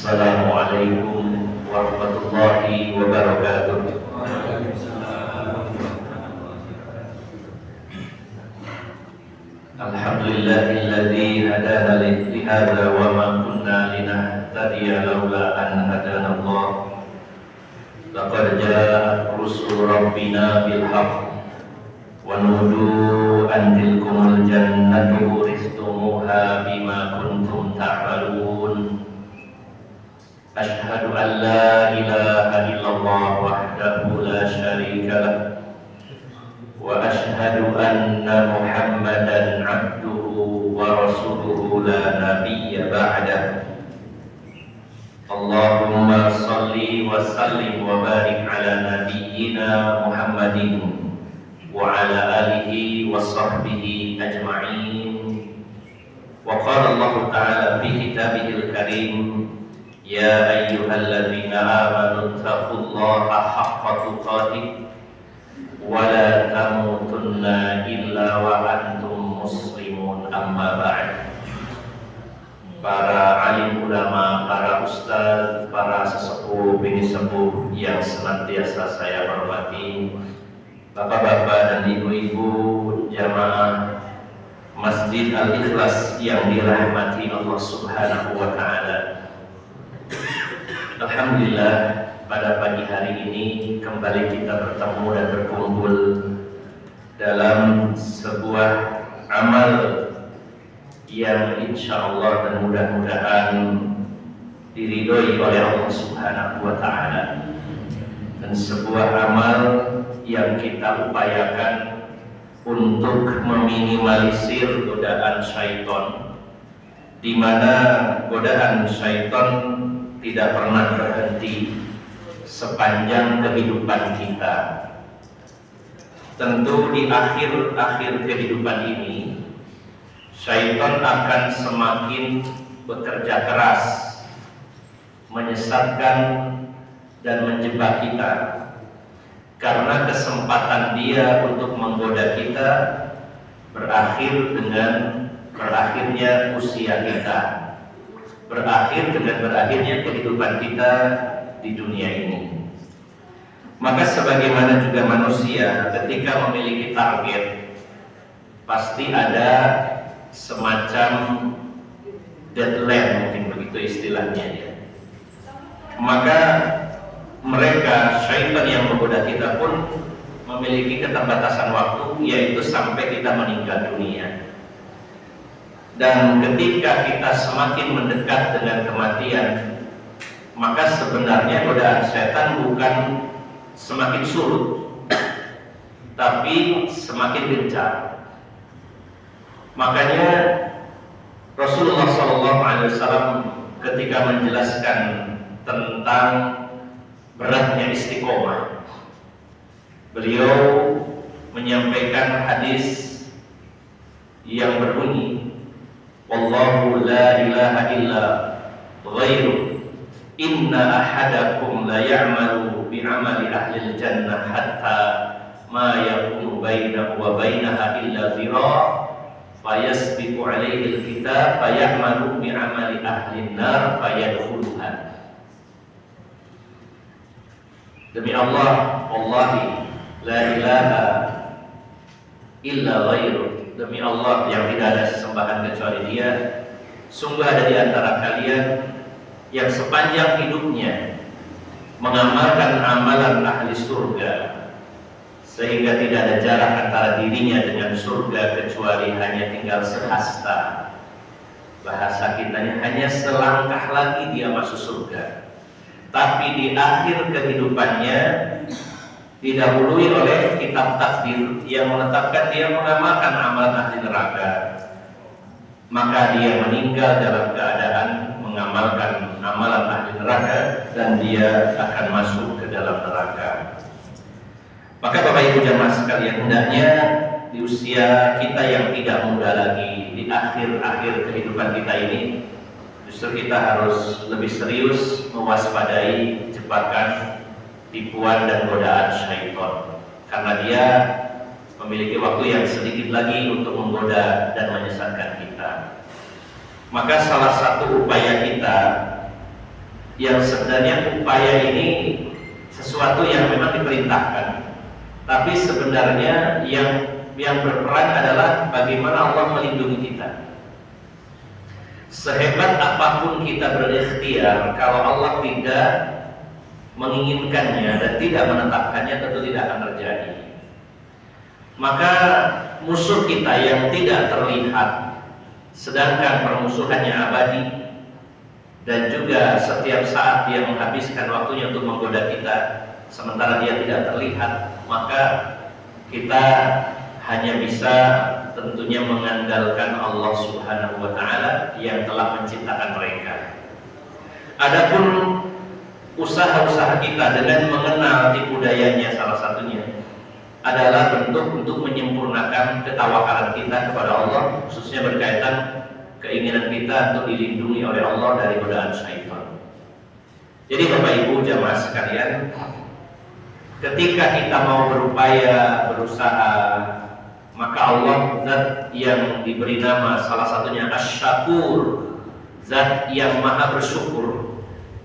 Assalamualaikum warahmatullahi wabarakatuh. Alhamdulillahilladzi hadana li hadza wa ma kunna linahtadiya laula an hadana Allah. Laqad jaa rusul rabbina bil haqq wa nudu an tilkumul jannatu uristumuha bima kuntum ta'malun. Asyhadu an la ilaha illallah wahdahu la syarika lah wa asyhadu anna Muhammadan abduhu wa rasuluhu la nabiyya ba'dah. Allahumma salli wa sallim wa barik ala nabiyyina Muhammadin wa ala alihi wa sahbihi ajma'in. Wa qala Allah ta'ala fi kitabihil karim, ya ayyuhalladzina amanu taqullaha haqqa tuqatih wa la tamutunna illa wa antum muslimun, amma ba'd. Para alim ulama, para ustaz, para sesepuh bini sepuh yang senantiasa saya hormati, bapak-bapak dan ibu-ibu jamaah Masjid Al-Ikhlas yang dirahmati Allah Subhanahu wa ta'ala. Alhamdulillah, pada pagi hari ini kembali kita bertemu dan berkumpul dalam sebuah amal yang insya Allah dan mudah-mudahan diridhoi oleh Allah Subhanahu wa ta'ala, dan sebuah amal yang kita upayakan untuk meminimalisir godaan syaitan, di mana godaan syaitan tidak pernah berhenti sepanjang kehidupan kita. Tentu di akhir-akhir kehidupan ini syaitan akan semakin bekerja keras menyesatkan dan menjebak kita, karena kesempatan dia untuk menggoda kita berakhir dengan berakhirnya usia kita, berakhir dengan berakhirnya kehidupan kita di dunia ini. Maka sebagaimana juga manusia ketika memiliki target, pasti ada semacam deadline, mungkin begitu istilahnya ya. Maka mereka, syaitan yang menggoda kita pun memiliki keterbatasan waktu, yaitu sampai kita meninggal dunia. Dan ketika kita semakin mendekat dengan kematian, maka sebenarnya godaan setan bukan semakin surut, tapi semakin gencar. Makanya Rasulullah SAW ketika menjelaskan tentang beratnya istiqomah, beliau menyampaikan hadis yang berbunyi, wallahu la ilaha illa ghairu inna ahadakum la ya'malu bi'amali ahlil jannah hatta ma yakunu bainahu wa bainaha illa zira' fayasbiqu alaihi alkitab fayamalu bi'amali ahlin nar fayadkhuluha. Demi Allah, wallahi la ilaha illa ghairu, demi Allah yang tidak ada sesembahan kecuali Dia, sungguh ada di antara kalian yang sepanjang hidupnya mengamalkan amalan ahli surga, sehingga tidak ada jarak antara dirinya dengan surga kecuali hanya tinggal sehasta. Bahasa kitanya hanya selangkah lagi dia masuk surga. Tapi di akhir kehidupannya didahului oleh kitab takdir yang menetapkan dia mengamalkan amalan ahli neraka, maka dia meninggal dalam keadaan mengamalkan amalan ahli neraka dan dia akan masuk ke dalam neraka. Maka Bapak Ibu jamaah sekalian, hendaknya di usia kita yang tidak muda lagi, di akhir-akhir kehidupan kita ini, justru kita harus lebih serius mewaspadai jebakan, tipuan dan godaan syaitan, karena dia memiliki waktu yang sedikit lagi untuk menggoda dan menyesatkan kita. Maka salah satu upaya kita yang sebenarnya upaya ini sesuatu yang memang diperintahkan, tapi sebenarnya yang berperan adalah bagaimana Allah melindungi kita. Sehebat apapun kita berikhtiar, kalau Allah tidak menginginkannya dan tidak menetapkannya, tentu tidak akan terjadi. Maka musuh kita yang tidak terlihat, sedangkan permusuhannya abadi, dan juga setiap saat dia menghabiskan waktunya untuk menggoda kita, sementara dia tidak terlihat, maka kita hanya bisa tentunya mengandalkan Allah Subhanahu wa Ta'ala yang telah menciptakan mereka. Adapun usaha-usaha kita dengan mengenal tipu dayanya, salah satunya adalah bentuk untuk menyempurnakan ketawakalan kita kepada Allah, khususnya berkaitan keinginan kita untuk dilindungi oleh Allah dari godaan syaitan. Jadi Bapak Ibu jamaah sekalian, ketika kita mau berupaya, berusaha, maka Allah zat yang diberi nama salah satunya Asy-Syakur, zat yang maha bersyukur.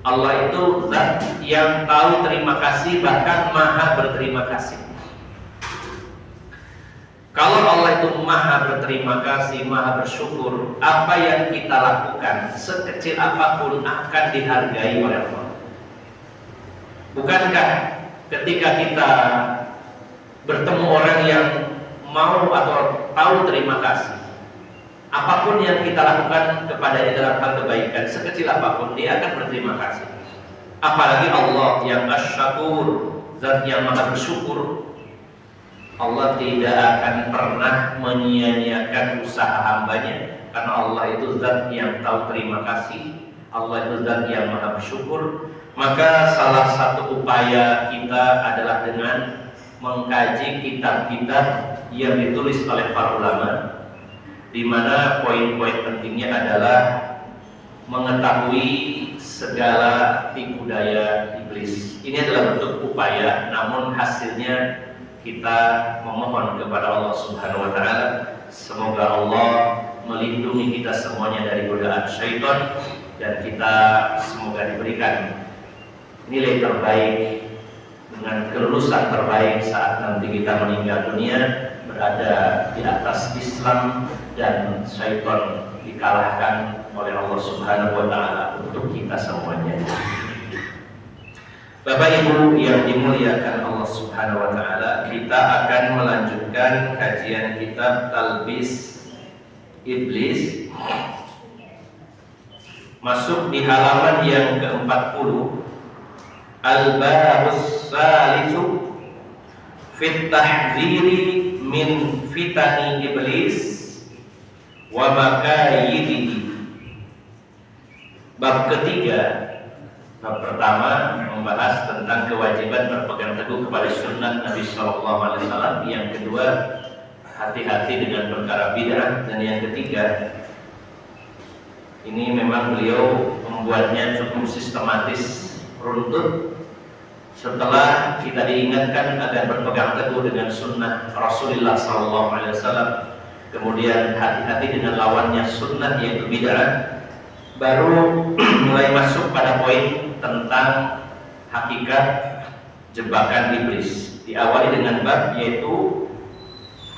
Allah itu zat yang tahu terima kasih, bahkan maha berterima kasih. Kalau Allah itu maha berterima kasih, maha bersyukur, apa yang kita lakukan sekecil apapun akan dihargai oleh Allah. Bukankah ketika kita bertemu orang yang mau atau tahu terima kasih, apapun yang kita lakukan kepadanya dalam hal kebaikan, sekecil apapun dia akan berterima kasih. Apalagi Allah yang Asy-Syakur, zat yang maha bersyukur. Allah tidak akan pernah menyia-nyiakan usaha hambanya, karena Allah itu zat yang tahu terima kasih, Allah itu zat yang maha bersyukur. Maka salah satu upaya kita adalah dengan mengkaji kitab-kitab yang ditulis oleh para ulama, di mana poin-poin pentingnya adalah mengetahui segala tipu daya iblis. Ini adalah bentuk upaya, namun hasilnya kita memohon kepada Allah Subhanahu wa Ta'ala, semoga Allah melindungi kita semuanya dari godaan syaitan, dan kita semoga diberikan nilai terbaik dengan kelulusan terbaik saat nanti kita meninggal dunia, berada di atas Islam dan syaitan dikalahkan oleh Allah Subhanahu wa Ta'ala untuk kita semuanya. Bapak Ibu yang dimuliakan Allah Subhanahu wa Ta'ala, kita akan melanjutkan kajian kitab Talbis Iblis, masuk di halaman yang ke-40. Al-Babus Salisu Fit Tahdziri min Fitani Iblis wa Makayidihi. Bab ketiga. Bab pertama membahas tentang kewajiban berpegang teguh kepada sunnah Nabi Sallallahu Alaihi Wasallam. Yang kedua, hati-hati dengan perkara bid'ah. Dan yang ketiga, ini memang beliau membuatnya cukup sistematis, runtut. Setelah kita diingatkan agar berpegang teguh dengan sunnah Rasulullah Sallallahu Alaihi Wasallam, kemudian hati-hati dengan lawannya sunnah yaitu bid'ah, baru mulai masuk pada poin tentang hakikat jebakan iblis. Diawali dengan bab yaitu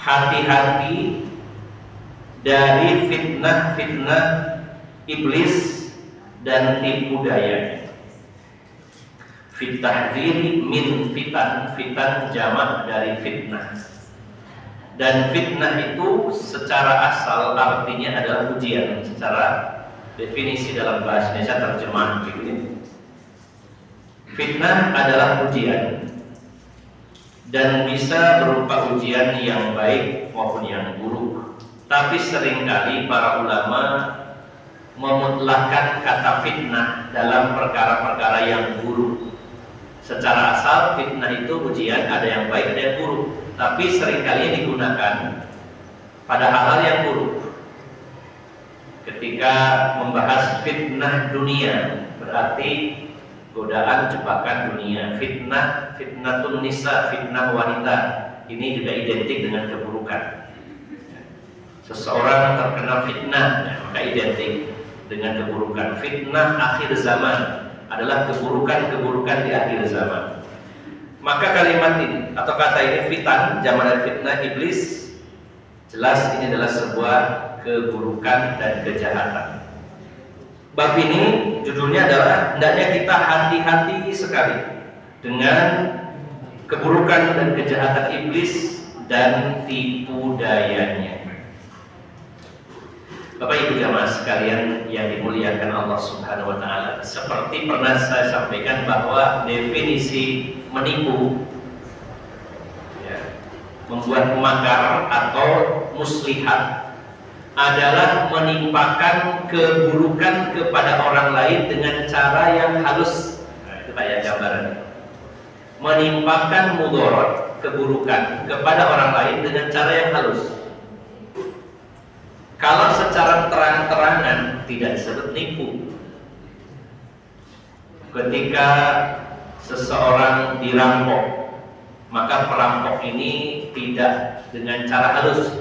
hati-hati dari fitnah-fitnah iblis dan tipu dayanya. Fitahdziri min fitan, fitan jamak dari fitnah. Dan fitnah itu secara asal artinya adalah ujian. Secara definisi dalam bahasa Indonesia terjemahan begini. Fitnah adalah ujian, dan bisa berupa ujian yang baik maupun yang buruk. Tapi seringkali para ulama memutlakkan kata fitnah dalam perkara-perkara yang buruk. Secara asal fitnah itu ujian, ada yang baik ada yang buruk, tapi seringkali digunakan pada hal-hal yang buruk. Ketika membahas fitnah dunia, berarti godaan jebakan dunia. Fitnatun nisa, fitnah wanita, ini juga identik dengan keburukan. Seseorang terkena fitnah, maka identik dengan keburukan. Fitnah akhir zaman adalah keburukan-keburukan di akhir zaman. Maka kalimat ini atau kata ini fitan, jamak dari fitnah, iblis, jelas ini adalah sebuah keburukan dan kejahatan. Bab ini judulnya adalah hendaknya kita hati-hati sekali dengan keburukan dan kejahatan iblis dan tipu dayanya. Bapak Ibu jamaah sekalian yang dimuliakan Allah Subhanahu wa taala, seperti pernah saya sampaikan bahwa definisi menipu, ya, membuat makar atau muslihat adalah menimpakan keburukan kepada orang lain dengan cara yang halus. Nah, itu kayak gambaran. Menimpakan mudarat, keburukan kepada orang lain dengan cara yang halus. Kalau secara terang-terangan tidak disebut nipu. Ketika seseorang dirampok, maka perampok ini tidak dengan cara halus,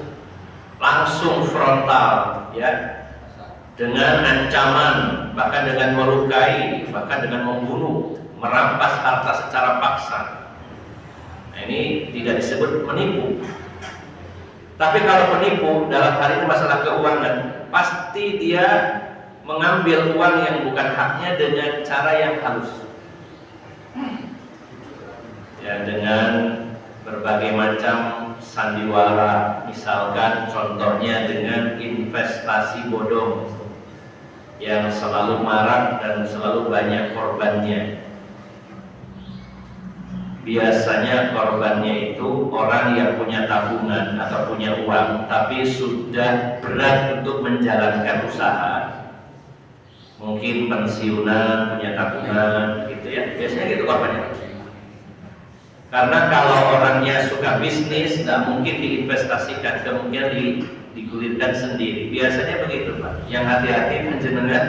langsung frontal, ya, dengan ancaman, bahkan dengan melukai, bahkan dengan membunuh, merampas harta secara paksa. Nah, ini tidak disebut menipu. Tapi kalau menipu dalam hal ini masalah keuangan, pasti dia mengambil uang yang bukan haknya dengan cara yang halus, ya, dengan berbagai macam sandiwara, misalkan contohnya dengan investasi bodong yang selalu marak dan selalu banyak korbannya. Biasanya korbannya itu orang yang punya tabungan atau punya uang tapi sudah berat untuk menjalankan usaha, mungkin pensiunan, punya tabungan gitu ya, biasanya gitu korbannya. Karena kalau orangnya suka bisnis, nggak mungkin diinvestasikan, kemungkinan digulirkan sendiri. Biasanya begitu Pak. Yang hati-hati panjenengan,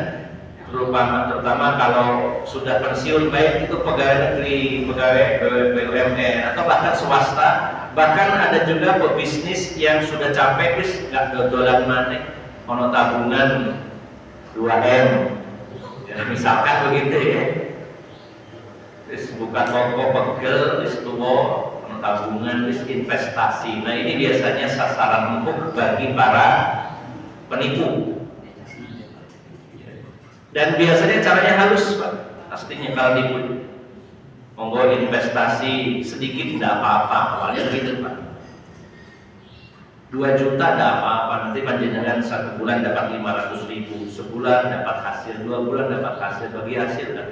terutama kalau sudah pensiun, baik itu pegawai negeri, pegawai BUMN atau bahkan swasta, bahkan ada juga pebisnis yang sudah capek, bis nggak dodolan maneh, ono tabungan 2M, ya, misalkan begitu ya. Terus buka toko pegel, terus tuwo, tabungan, terus investasi. Nah ini biasanya sasaran empuk bagi para penipu. Dan biasanya caranya halus Pak. Pastinya kalau nipu, monggo investasi sedikit tidak apa-apa, awalnya begitu Pak. 2 juta tidak apa-apa, nanti panjenengan 1 bulan dapat 500.000, sebulan dapat hasil, 2 bulan dapat hasil, bagi hasil kan.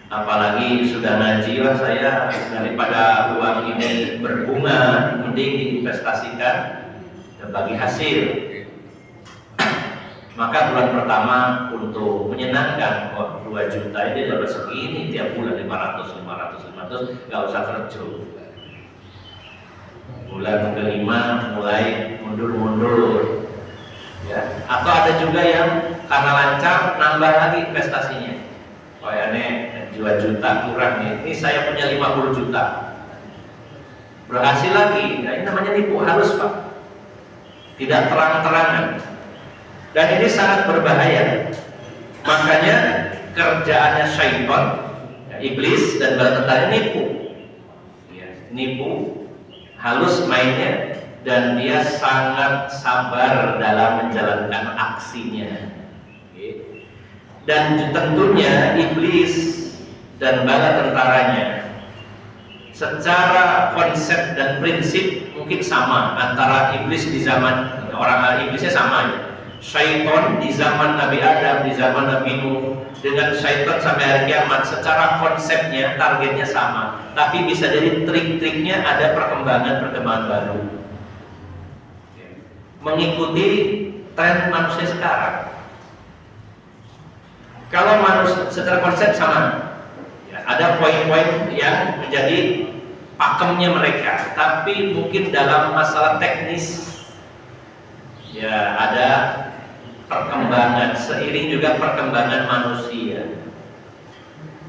Apalagi sudah ngaji, wah saya daripada uang ini berbunga, mending diinvestasikan dan bagi hasil. Maka bulan pertama untuk menyenangkan, oh 2 juta ini dapat segini tiap bulan, 500, nggak usah kerja. Bulan kelima mulai mundur-mundur, ya. Atau ada juga yang karena lancar nambah lagi investasinya. Oh ya nih 2 juta kurang nih, ini saya punya 50 juta, berhasil lagi. Nah, ini namanya nipu halus Pak, tidak terang-terangan, dan ini sangat berbahaya. Makanya kerjaannya syaitan, ya, iblis dan bala tentaranya nipu, ya, nipu halus mainnya, dan dia sangat sabar dalam menjalankan aksinya. Dan tentunya iblis dan bala tentaranya secara konsep dan prinsip mungkin sama antara iblis di zaman orang iblisnya sama ya. Syaitan di zaman Nabi Adam, di zaman Nabi Nuh, dengan syaitan sampai hari kiamat secara konsepnya targetnya sama, tapi bisa jadi trik-triknya ada perkembangan baru mengikuti tren manusia sekarang. Kalau manusia secara konsep sama, ya, ada poin-poin yang menjadi pakemnya mereka, tapi mungkin dalam masalah teknis, ya ada perkembangan seiring juga perkembangan manusia.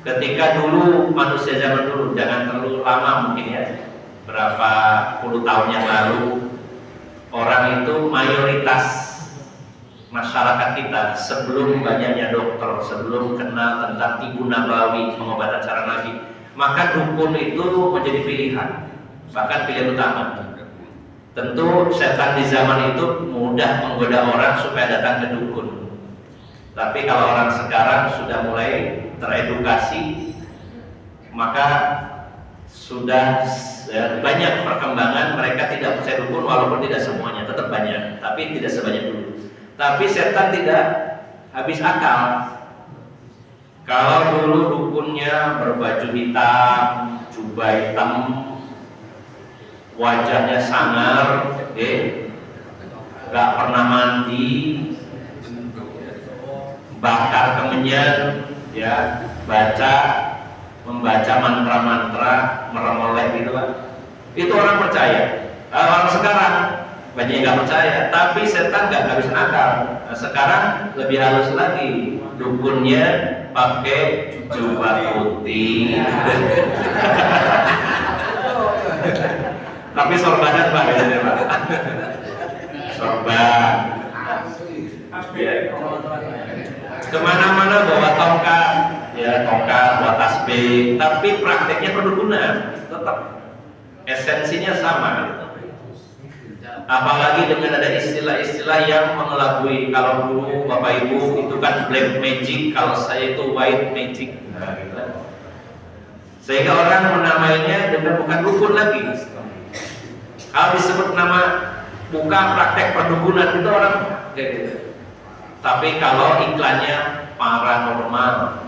Ketika dulu manusia zaman dulu, jangan terlalu lama mungkin ya, berapa puluh tahun yang lalu, orang itu mayoritas masyarakat kita sebelum banyaknya dokter, sebelum kenal tentang tibu nabawi, pengobatan cara Nabi, maka dukun itu menjadi pilihan, bahkan pilihan utama. Tentu setan di zaman itu mudah menggoda orang supaya datang ke dukun. Tapi kalau orang sekarang sudah mulai teredukasi, maka sudah banyak perkembangan. Mereka tidak percaya dukun, walaupun tidak semuanya, tetap banyak, tapi tidak sebanyak dulu. Tapi setan tidak habis akal. Kalau dulu dukunnya berbaju hitam, jubah hitam, wajahnya sangar, gak pernah mandi, bakar kemenyan, ya, membaca mantra-mantra, meremeleh gitu kan. Itu orang percaya. Orang sekarang banyak yang nggak percaya, tapi setan nggak habis akal. Nah, sekarang lebih halus lagi, dukunnya pakai jubah putih. Tapi sorbanan Pak, ya Pak. Sorban. Kemana-mana bawa tongkat, ya tongkat, bawa tasbih. Tapi prakteknya perdukunan, tetap esensinya sama. Apalagi dengan ada istilah-istilah yang mengelabui. Kalau dulu Bapak Ibu itu kan black magic, kalau saya itu white magic. Nah, gitu. Sehingga orang menamainya dengan bukan dukun lagi. Kalau disebut nama buka praktek perdukunan itu orang kayak gitu. Tapi kalau iklannya paranormal,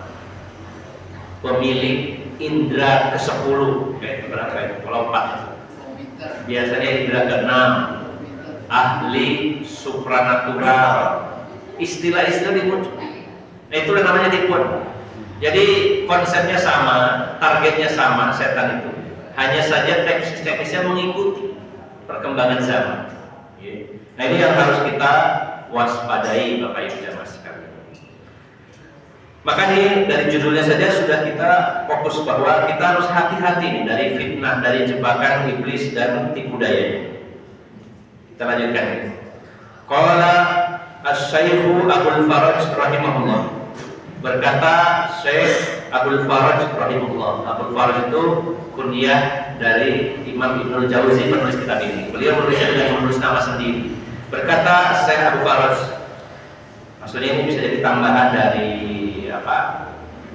pemilik indra ke-10, kayak berapa ya? Kalau 4 biasanya indra ke-6, ahli supranatural, istilah-istilah dimuncul. Nah, itulah namanya tipuan. Jadi konsepnya sama, targetnya sama, setan itu. Hanya saja teknis-teknisnya mengikuti perkembangan zaman. Nah, ini yang harus kita waspadai Bapak Ibu jamaah sekalian. Maka ini dari judulnya saja sudah kita fokus bahwa kita harus hati-hati nih dari fitnah, dari jebakan iblis dan tipu dayanya. Kita lanjutkan ini. Qala Asy-Syaikhu Abdul Faraj rahimahullah. Berkata Syekh Abdul Faraj rahimahullah. Abdul Faraj itu kunyah dari Imam Ibnul Jauzi, penulis kitab ini. Beliau menulisnya dengan menulis nama sendiri. Berkata Syekh Abdul Faraj, maksudnya ini bisa jadi tambahan dari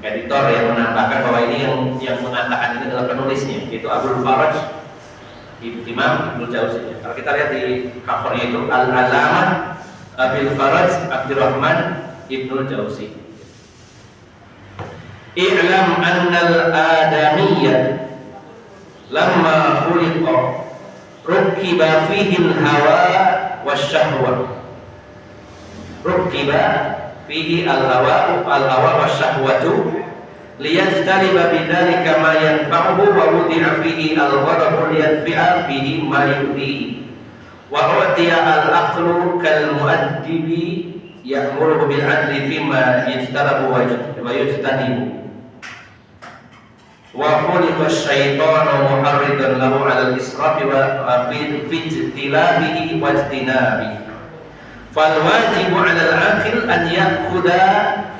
editor yang menambahkan bahwa ini yang mengatakan ini adalah penulisnya, yaitu Abdul Faraj Imam Ibnul Jauzi. Kalau kita lihat di covernya itu Al-Alamah Abdul Faraj Abdurrahman Ibnul Jauzi. I'lam annal adamiyya lamma khuliqa rukiba fihi al-hawa wasyahwa. Rukiba fihi al-hawa wasyahwatu liyajtaliba bidzalika ma yanfa'uhu wa wudi'a fihi al-ghadabu liyadfi'a bihi ma yu'dihi wa utiya al-aqlu kal mu'addibi ya'muru bil 'adli fima yajtarabu wa yajtanibu. Wa khuliqa asy-syaitanu muharridan lahu 'ala al-israfi wa fi ijtilabihi wa ijtinabihi. Fal wajibu 'ala al-'aqil an ya'khudha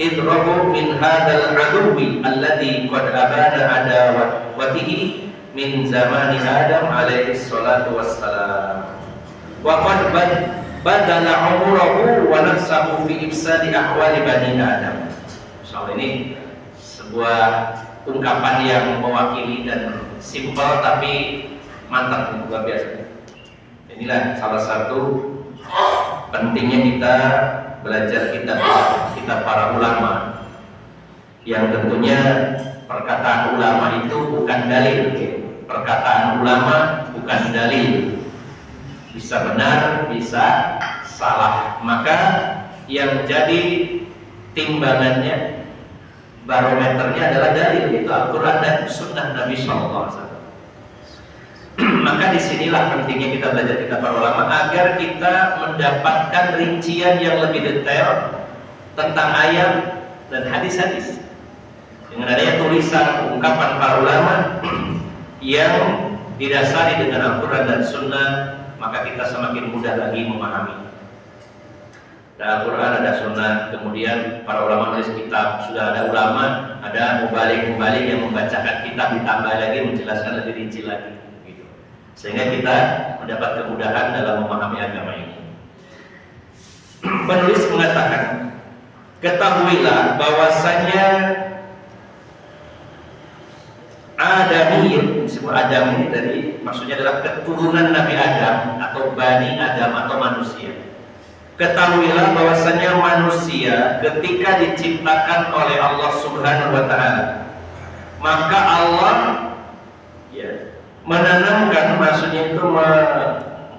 idrahu min hadzal 'aduwi alladhi qad abana adawatihi min zamani Adam alaihi salatu wassalam. Wa qad badala 'umrahu wa nafsahu fi ifsadi ahwali bani Adam. Soal ini sebuah ungkapan yang mewakili dan simpel tapi mantap, luar biasa. Inilah salah satu pentingnya kita belajar kitab para ulama, yang tentunya perkataan ulama itu bukan dalil. Perkataan ulama bukan dalil, bisa benar, bisa salah. Maka yang jadi timbangannya, barometernya adalah dalil, itu Al-Quran dan Sunnah Nabi SAW. Maka disinilah pentingnya kita belajar kitab para ulama agar kita mendapatkan rincian yang lebih detail tentang ayat dan hadis-hadis. Dengan adanya tulisan ungkapan para ulama yang didasari dengan Al-Quran dan Sunnah, maka kita semakin mudah lagi memahami. Ada Al-Quran, ada Sunnah, kemudian para ulama nulis kitab, sudah ada ulama, ada mubalik-mubalik yang membacakan kitab, ditambah lagi, menjelaskan lebih rinci lagi, gitu. Sehingga kita mendapat kemudahan dalam memahami agama ini. Penulis mengatakan, ketahuilah bahwasanya Adamiyun, disebut Adam ini dari maksudnya adalah keturunan Nabi Adam atau Bani Adam atau manusia. Ketahuilah bahwasanya manusia ketika diciptakan oleh Allah Subhanahu wa taala, maka Allah menanamkan, maksudnya itu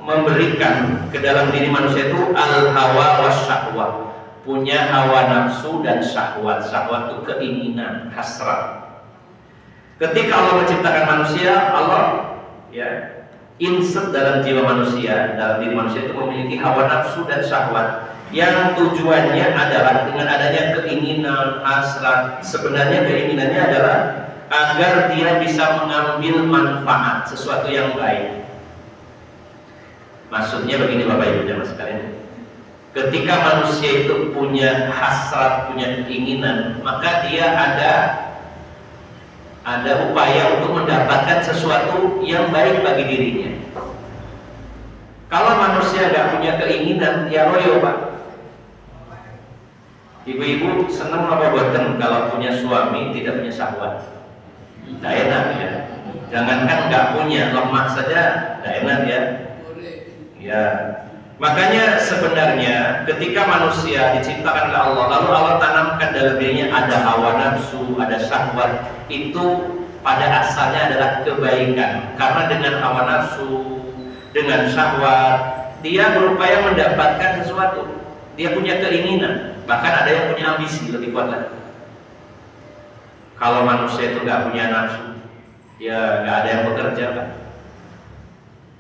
memberikan ke dalam diri manusia itu al-hawa wasyahwah, punya hawa nafsu dan syahwat. Syahwat itu keinginan, hasrat. Ketika Allah menciptakan manusia, Allah insert dalam jiwa manusia, dalam diri manusia itu memiliki hawa nafsu dan syahwat yang tujuannya adalah dengan adanya keinginan, hasrat. Sebenarnya keinginannya adalah agar dia bisa mengambil manfaat sesuatu yang baik. Maksudnya begini Bapak Ibu jamaah sekalian, ketika manusia itu punya hasrat, punya keinginan, maka dia ada upaya untuk mendapatkan sesuatu yang baik bagi dirinya. Kalau manusia nggak punya keinginan, ya loyo Pak. Ibu-ibu senang apa boten kalau punya suami tidak punya syahwat? Tidak enak ya. Jangankan nggak punya, lemah saja tidak enak ya. Ya. Makanya sebenarnya ketika manusia diciptakan oleh Allah, lalu Allah tanamkan dalam dirinya ada hawa nafsu, ada syahwat, itu pada asalnya adalah kebaikan. Karena dengan hawa nafsu, dengan syahwat, dia berupaya mendapatkan sesuatu. Dia punya keinginan, bahkan ada yang punya ambisi lebih kuat lagi. Kalau manusia itu nggak punya nafsu, ya nggak ada yang bekerja kan.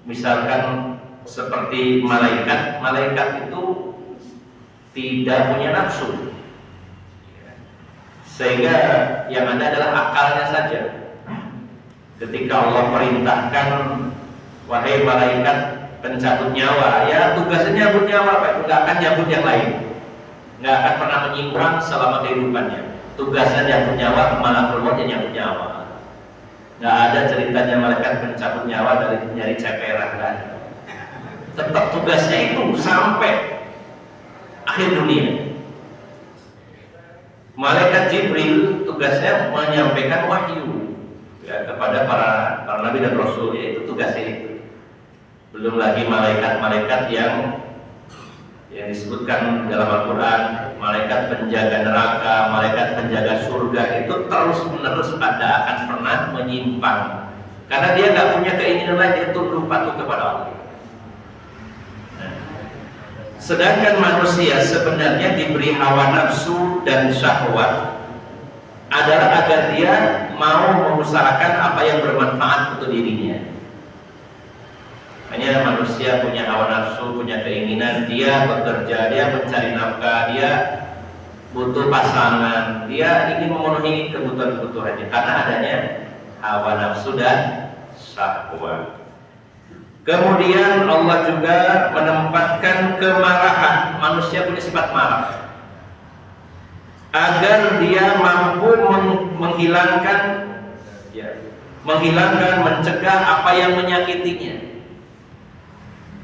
Misalkan seperti malaikat itu tidak punya nafsu, sehingga yang ada adalah akalnya saja. Ketika Allah perintahkan, wahai malaikat pencabut nyawa, ya tugasnya nyabut nyawa, Pak, nggak akan nyabut yang lain, nggak akan pernah menyimpang selama kehidupannya. Tugasnya nyabut nyawa, malakul maut yang nyabut nyawa. Nggak ada ceritanya malaikat pencabut nyawa dari nyari ceperan kan. Tetap tugasnya itu sampai akhir dunia. Malaikat Jibril tugasnya menyampaikan wahyu kepada para nabi dan rasul, yaitu tugasnya itu. Belum lagi malaikat-malaikat yang disebutkan dalam Al-Quran, malaikat penjaga neraka, malaikat penjaga surga, itu terus menerus pada akan pernah menyimpang, karena dia nggak punya keinginan lain, dia tunduk patuh kepada Allah. Sedangkan manusia sebenarnya diberi hawa nafsu dan syahwat adalah agar dia mau mengusahakan apa yang bermanfaat untuk dirinya. Hanya manusia punya hawa nafsu, punya keinginan, dia bekerja, dia mencari nafkah, dia butuh pasangan, dia ingin memenuhi kebutuhan-kebutuhannya karena adanya hawa nafsu dan syahwat. Kemudian Allah juga menempatkan kemarahan. Manusia punya sifat marah, agar dia mampu menghilangkan, mencegah apa yang menyakitinya.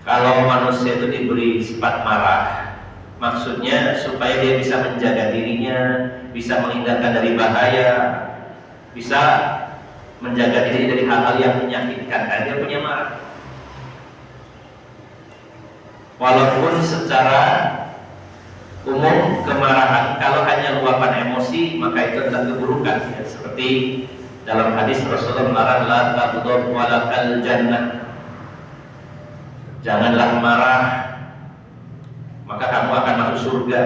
Kalau manusia itu diberi sifat marah, maksudnya supaya dia bisa menjaga dirinya, bisa menghindarkan dari bahaya, bisa menjaga diri dari hal-hal yang menyakitkan, karena dia punya marah. Walaupun secara umum kemarahan kalau hanya luapan emosi maka itu adalah keburukan, ya. Seperti dalam hadis Rasulullah melarang la taghdab walakal jannah, janganlah marah maka kamu akan masuk surga.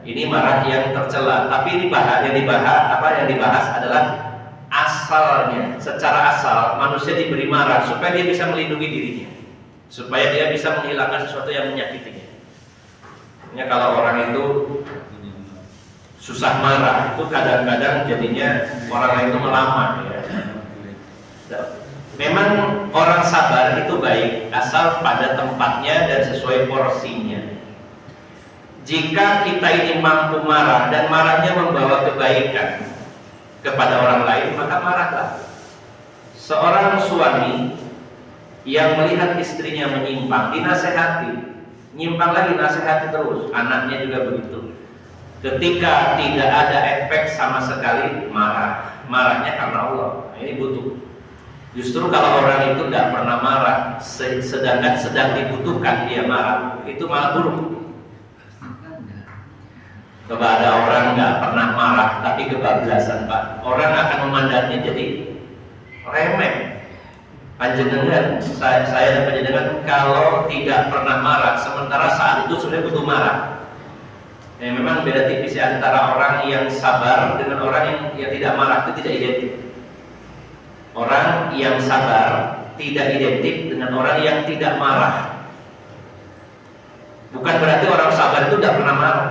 Ini marah yang tercela, tapi yang dibahas adalah asalnya. Secara asal manusia diberi marah supaya dia bisa melindungi dirinya, supaya dia bisa menghilangkan sesuatu yang menyakitinya. Kalau orang itu susah marah, itu kadang-kadang jadinya orang lain itu melamar, ya. Memang orang sabar itu baik asal pada tempatnya dan sesuai porsinya. Jika kita ini mampu marah dan marahnya membawa kebaikan kepada orang lain, maka marahlah. Seorang suami yang melihat istrinya menyimpang, dinasehati, nyimpang lagi, nasehati terus. Anaknya juga begitu. Ketika tidak ada efek sama sekali, marah. Marahnya karena Allah. Ini butuh. Justru kalau orang itu tidak pernah marah, sedangkan sedang dibutuhkan dia marah, itu malah buruk. Coba ada orang nggak pernah marah tapi kebablasan, Pak. Orang akan memandangnya jadi remeh. Panjenengan, saya dan panjenengan kalau tidak pernah marah, sementara saat itu sudah butuh marah. Memang beda tipis ya antara orang yang sabar dengan orang yang tidak marah, itu tidak identik. Orang yang sabar tidak identik dengan orang yang tidak marah. Bukan berarti orang sabar itu tidak pernah marah.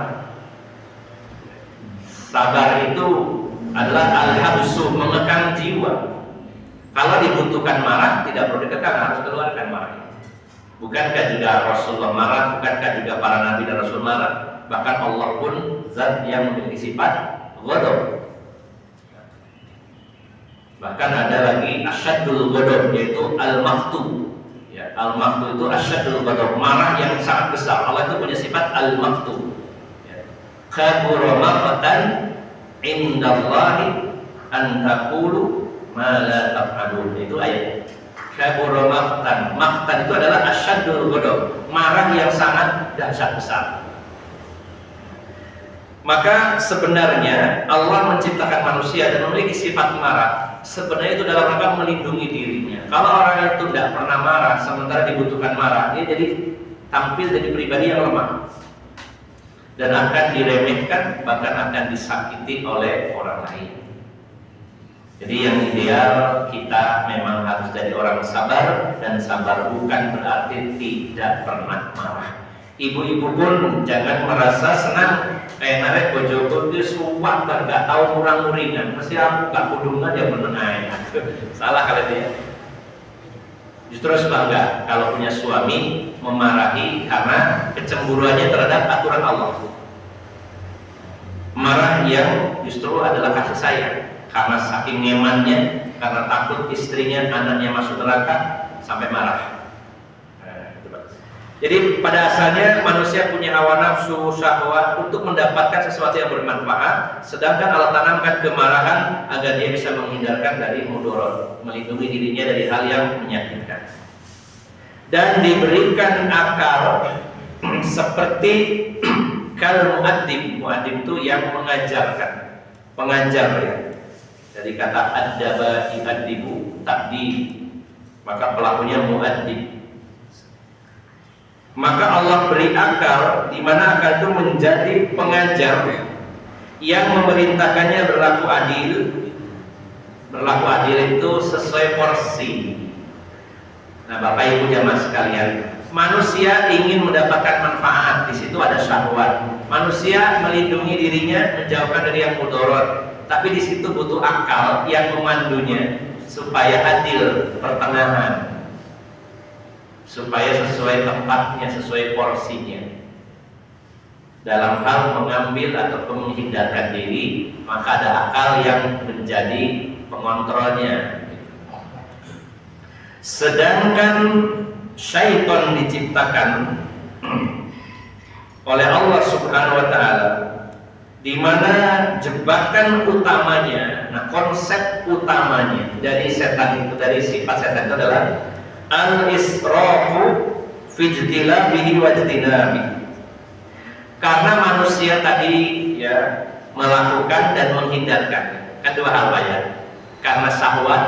Sabar itu adalah al-habsu, mengekang jiwa. Kalau dibutuhkan marah, tidak perlu dikekang, harus keluarkan marah. Bukankah juga Rasulullah marah? Bukankah juga para nabi dan rasul marah? Bahkan Allah pun zat yang memiliki sifat ghadab. Bahkan ada lagi asyadul ghadab, yaitu al-maqtu. Ya, al-maqtu itu asyadul ghadab, marah yang sangat besar. Allah itu punya sifat al-maqtu. Kabura maqtan indallahi an taqulu ma la taf'alun. Itu ayat. Kabura maqtan. Maqtan itu adalah asyadul ghadab, marah yang sangat dahsyat besar. Maka sebenarnya Allah menciptakan manusia dan memiliki sifat marah. Sebenarnya itu dalam rangka melindungi dirinya. Kalau orang itu tidak pernah marah, sementara dibutuhkan marah, dia jadi tampil jadi pribadi yang lemah dan akan diremehkan, bahkan akan disakiti oleh orang lain. Jadi yang ideal kita memang harus jadi orang sabar, dan sabar bukan berarti tidak pernah marah. Ibu-ibu pun jangan merasa senang kayak narik bojoku itu suwak gak tahu murang-muringan, mesti aku gak kudungan ya menengai. Salah kali dia. Justru harus bangga kalau punya suami memarahi karena kecemburuannya terhadap aturan Allah. Marah yang justru adalah kasih sayang, karena saking nyamannya, karena takut istrinya, anaknya masuk neraka, sampai marah. Jadi pada asalnya manusia punya hawa nafsu, syahwat untuk mendapatkan sesuatu yang bermanfaat, sedangkan Allah tanamkan kemarahan agar dia bisa menghindarkan dari mudarat, melindungi dirinya dari hal yang menyakitkan. Dan diberikan akal seperti kal mu'addib. Mu'addib itu yang mengajarkan, pengajar ya. Dari kata adaba yu'addibu, ta'dib, maka pelakunya mu'addib. Maka Allah beri akal, di mana akal itu menjadi pengajar yang memerintahkannya berlaku adil. Berlaku adil itu sesuai porsi. Nah, Bapak Ibu jamaah sekalian, manusia ingin mendapatkan manfaat, di situ ada syahwat. Manusia melindungi dirinya, menjauhkan dari yang mudarat, tapi di situ butuh akal yang memandunya supaya adil, pertengahan, supaya sesuai tempatnya, sesuai porsinya. Dalam hal mengambil atau menghindarkan diri, maka ada akal yang menjadi pengontrolnya. Sedangkan syaitan diciptakan oleh Allah Subhanahu wa taala, di mana jebakan utamanya, nah konsep utamanya dari setan itu, dari sifat setan itu adalah al-israfu fi ijtinabihi wa ijtinabihi. Karena manusia tadi ya melakukan dan menghindarkan, kan dua hal Pak ya. Karena syahwat,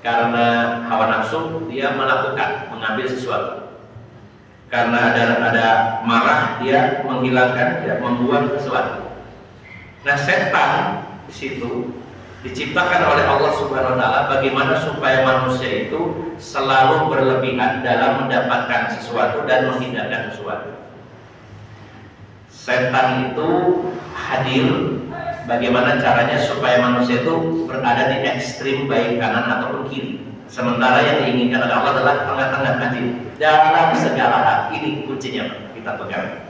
karena hawa nafsu dia melakukan, mengambil sesuatu. Karena ada marah dia menghilangkan, dia membuang sesuatu. Nah, setan di situ diciptakan oleh Allah Subhanahu wa taala bagaimana supaya manusia itu selalu berlebihan dalam mendapatkan sesuatu dan menghindarkan sesuatu. Setan itu hadir bagaimana caranya supaya manusia itu berada di ekstrim baik kanan ataupun kiri. Sementara yang diinginkan oleh Allah adalah tengah-tengah hadir dalam segala hal. Ini kuncinya kita pegang.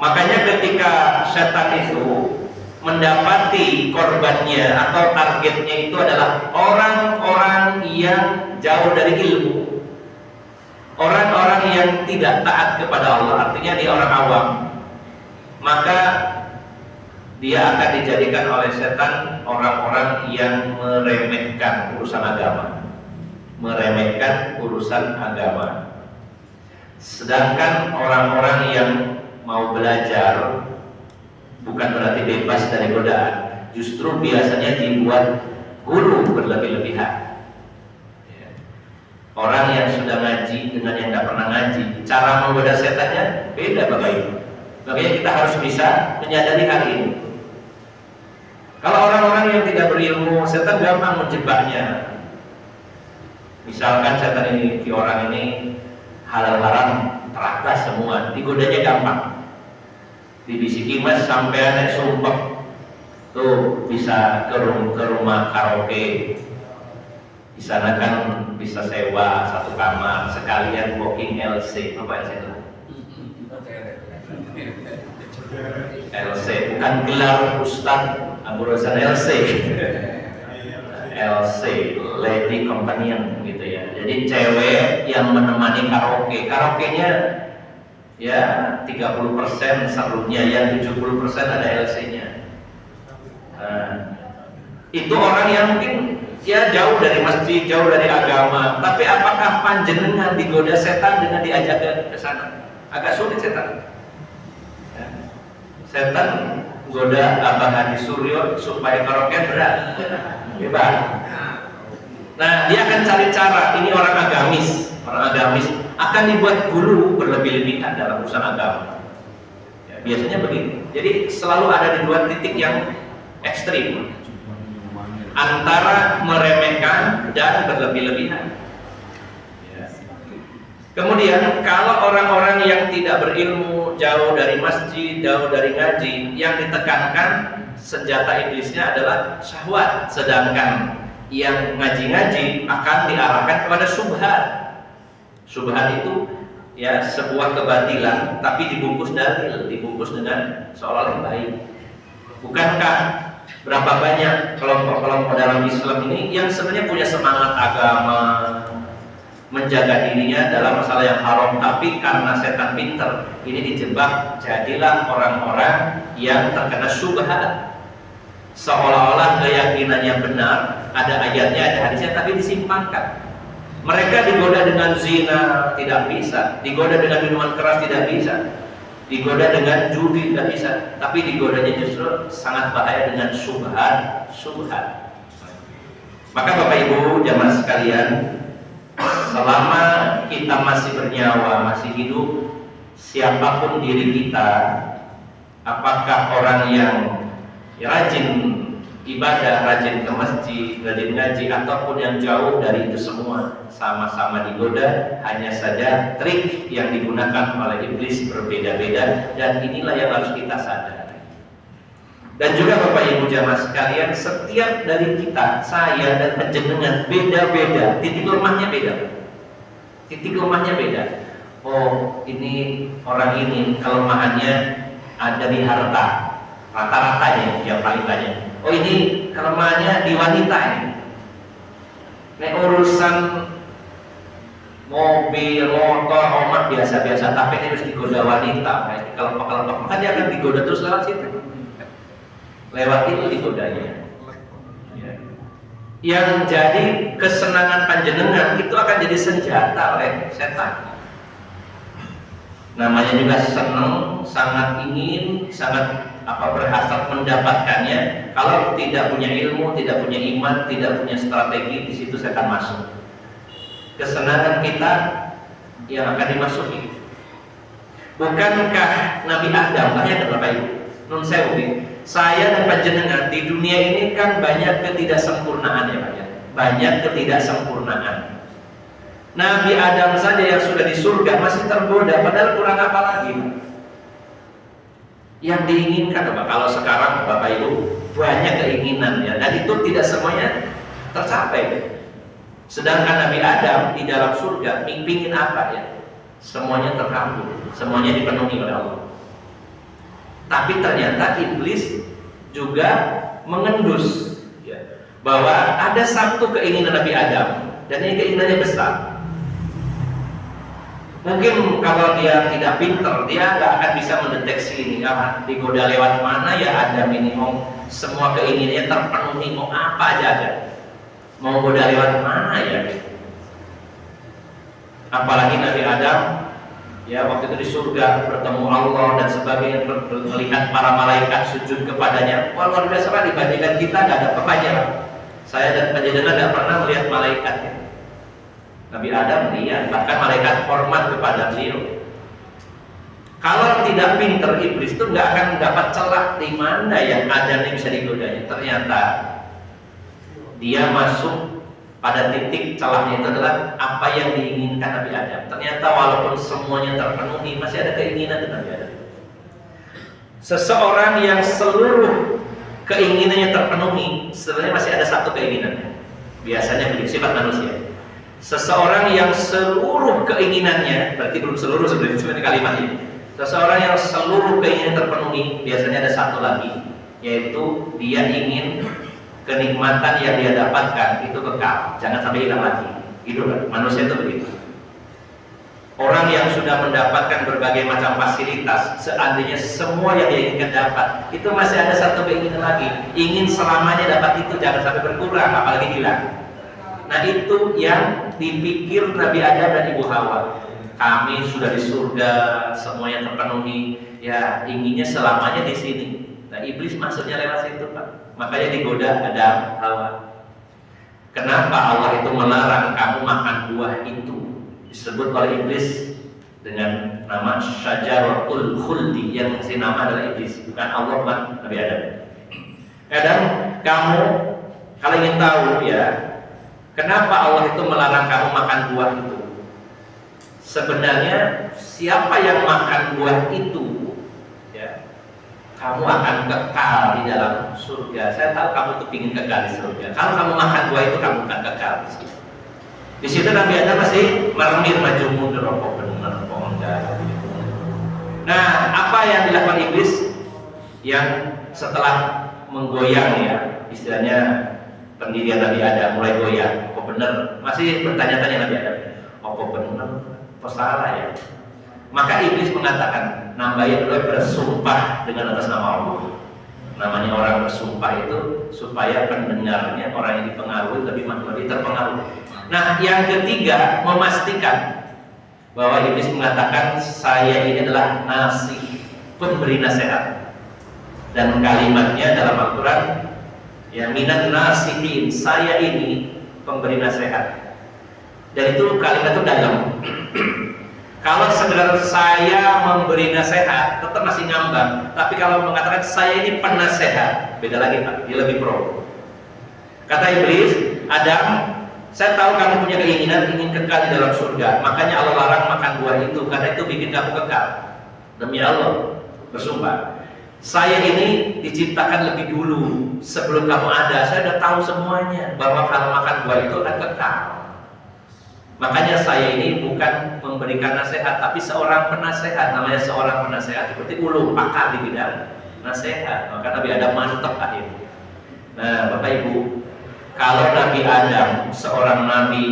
Makanya ketika setan itu mendapati korbannya atau targetnya itu adalah orang-orang yang jauh dari ilmu, orang-orang yang tidak taat kepada Allah, artinya dia orang awam, maka dia akan dijadikan oleh setan orang-orang yang meremehkan urusan agama, meremehkan urusan agama. Sedangkan orang-orang yang mau belajar bukan berarti bebas dari godaan, justru biasanya dibuat guru berlebih-lebihan. Orang yang sudah ngaji dengan yang tidak pernah ngaji, cara menggoda setannya beda Bapak Ibu. Makanya kita harus bisa menyadari hal ini. Kalau orang-orang yang tidak berilmu, setan gampang menjebaknya. Misalkan setan ini, orang ini halal haram teratas semua, digodanya gampang. Dibisiki Mas sampai naik sumpah, tuh bisa ke rumah karaoke. Di sana kan bisa sewa satu kamar, sekalian booking LC. Apa LC itu? LC bukan gelar Ustadz Abu Rozan LC. LC, Lady Companion gitu ya. Jadi cewek yang menemani karaoke. Karaoke-nya ya 30% serunya, yang 70% ada LC-nya. Itu orang yang mungkin ya jauh dari masjid, jauh dari agama. Tapi apakah panjenengan digoda setan dengan diajak ke sana? Agak sulit setan. Setan goda Abah Haji Suryo supaya karaoke berat, hebat. Nah, dia akan cari cara. Ini orang agamis akan dibuat guru berlebih-lebihan dalam urusan agama. Ya, biasanya begitu. Jadi selalu ada di dua titik yang ekstrim, antara meremehkan dan berlebih-lebihan. Kemudian kalau orang-orang yang tidak berilmu, jauh dari masjid, jauh dari ngaji, yang ditekankan senjata iblisnya adalah syahwat, sedangkan yang ngaji-ngaji akan diarahkan kepada subhat. Subhat itu ya sebuah kebatilan, tapi dibungkus dalil, dibungkus dengan seolah-olah baik. Bukankah berapa banyak kelompok-kelompok dalam Islam ini yang sebenarnya punya semangat agama, menjaga dirinya dalam masalah yang haram, tapi karena setan pinter ini dijebak, jadilah orang-orang yang terkena syubhat, seolah-olah keyakinannya benar, ada ayatnya, ada hadisnya, tapi disimpangkan. Mereka digoda dengan zina, tidak bisa. Digoda dengan minuman keras, tidak bisa. Digoda dengan judi, tidak bisa. Tapi digodanya justru sangat bahaya dengan syubhat. Maka Bapak Ibu jamaah sekalian, selama kita masih bernyawa, masih hidup, siapapun diri kita, apakah orang yang rajin ibadah, rajin ke masjid, rajin ngaji, ataupun yang jauh dari itu semua, sama-sama digoda. Hanya saja trik yang digunakan oleh iblis berbeda-beda, dan inilah yang harus kita sadari. Dan juga Bapak Ibu jamaah sekalian, setiap dari kita, saya dan panjenengan beda-beda, titik lemahnya beda. Titik lemahnya beda. Oh, ini orang ini kelemahannya ada di harta, rata-ratanya yang paling banyak. Oh, ini kelemahannya di wanita ini. Nek urusan mobil, motor, omah biasa-biasa, tapi ini harus digoda wanita. Nah, ini kelompok-kelompok, maka dia akan digoda terus lewat situ. Lewat itu digodanya. Yang jadi kesenangan panjenengan itu akan jadi senjata oleh setan. Namanya juga senang, sangat ingin, sangat berhasrat mendapatkannya. Kalau tidak punya ilmu, tidak punya iman, tidak punya strategi, di situ setan masuk. Kesenangan kita yang akan dimasuki. Bukankah Nabi Adam, tanya Bapak Ibu, nun sewu, saya dan panjenengan di dunia ini kan banyak ketidaksempurnaan ya Pak ya. Banyak ketidaksempurnaan. Nabi Adam saja yang sudah di surga masih tergoda, padahal kurang apa lagi? Yang diinginkan Bapak, kalau sekarang Bapak Ibu banyak keinginan ya, dan itu tidak semuanya tercapai. Sedangkan Nabi Adam di dalam surga ingin apa ya? Semuanya terkabul, semuanya dipenuhi oleh Allah. Tapi ternyata iblis juga mengendus, ya, bahwa ada satu keinginan Nabi Adam, dan ini keinginannya besar. Mungkin kalau dia tidak pintar, dia nggak akan bisa mendeteksi ini, digoda lewat mana ya Adam ini, mau semua keinginannya terpenuhi, mau apa aja ada, mau goda lewat mana ya. Apalagi Nabi Adam, ya, waktu itu di surga bertemu Allah dan sebagainya, melihat para malaikat sujud kepadanya. Wah, luar biasa lah, dibandingkan kita nggak ada apa-apanya. Saya dan penjenengan nggak pernah melihat malaikat, ya. Nabi Adam lihat, bahkan malaikat hormat kepada beliau. Kalau tidak pinter, iblis itu nggak akan dapat celah di mana yang Adam yang bisa digodanya. Ternyata dia masuk pada titik celahnya itu adalah apa yang diinginkan Nabi Adam. Ternyata walaupun semuanya terpenuhi, masih ada keinginan dari Nabi Adam. Seseorang yang seluruh keinginannya terpenuhi, sebenarnya masih ada satu keinginannya. Biasanya begitu sifat manusia. Seseorang yang seluruh keinginannya, berarti belum seluruh sebenarnya kalimat ini. Seseorang yang seluruh keinginan terpenuhi, biasanya ada satu lagi, yaitu dia ingin kenikmatan yang dia dapatkan itu kekal, jangan sampai hilang lagi. Itu kan manusia itu begitu. Orang yang sudah mendapatkan berbagai macam fasilitas, seandainya semua yang dia inginkan dapat, itu masih ada satu keinginan lagi, ingin selamanya dapat itu, jangan sampai berkurang, apalagi hilang. Nah, itu yang dipikir Nabi Adam dan Ibu Hawa. Kami sudah di surga, semuanya terpenuhi, ya inginnya selamanya di sini. Nah, iblis maksudnya lewat situ, Pak. Makanya digoda Adam, Hawa. Kenapa Allah itu melarang kamu makan buah itu? Disebut oleh iblis dengan nama Syajaratul Khuldi, yang ngasih nama adalah iblis, bukan Allah, bukan Nabi Adam. Kadang kamu kalau ingin tahu, ya, kenapa Allah itu melarang kamu makan buah itu? Sebenarnya siapa yang makan buah itu, ya, kamu akan kekal di dalam surga. Saya tahu kamu tuh ingin kekal di surga. Kalau kamu makan buah itu, kamu akan kekal di situ. Di situ Nabi Adam masih meremir maju mundur, rokok benar, enggak. Nah, apa yang dilakukan iblis yang setelah menggoyang, ya, istilahnya pendirian Nabi Adam mulai goyang, apa benar? Masih bertanya-tanya Nabi Adam, apa benar? Apa salah ya? Maka iblis mengatakan, nambahin dulu bersumpah dengan atas nama Allah. Namanya orang bersumpah itu supaya pendengarnya, orang yang dipengaruhi lebih terpengaruh. Nah, yang ketiga, memastikan bahwa iblis mengatakan saya ini adalah nasi, pemberi nasihat. Dan kalimatnya dalam Al-Quran, ya, minan nasihin, saya ini pemberi nasihat. Dan itu kalimat itu dalam. Kalau sekedar saya memberi nasihat, tetap masih ngambang. Tapi kalau mengatakan saya ini penasehat, beda lagi, Pak. Dia lebih pro. Kata iblis, Adam, saya tahu kamu punya keinginan ingin kekal di dalam surga. Makanya Allah larang makan buah itu, karena itu bikin kamu kekal. Demi Allah, bersumpah, saya ini diciptakan lebih dulu sebelum kamu ada. Saya sudah tahu semuanya bahwa kalau makan buah itu akan kekal. Makanya saya ini bukan memberikan nasihat, tapi seorang penasehat. Namanya seorang penasehat, seperti ulum, pakar di bidang nasihat. Maka Nabi Adam mantap akhirnya. Nah, Bapak Ibu, kalau Nabi Adam, seorang nabi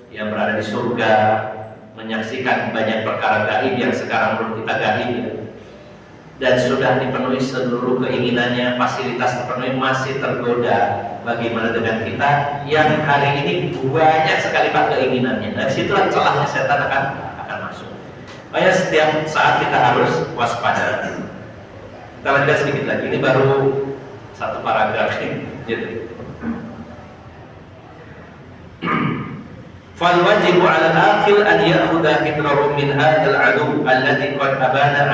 yang berada di surga, menyaksikan banyak perkara gaib yang sekarang belum kita gaib, dan sudah dipenuhi seluruh keinginannya, fasilitas terpenuhi, masih tergoda. Bagaimana dengan kita yang hari ini banyak sekali Pak keinginannya? Dari situlah celahnya setan akan masuk. Makanya setiap saat kita harus waspada. Kita lanjutkan sedikit lagi. Ini baru satu paragraf gitu. Fal wajibu 'ala al-aqil an ya'khudha hidrahu min hadzal 'adu alladhi qad abana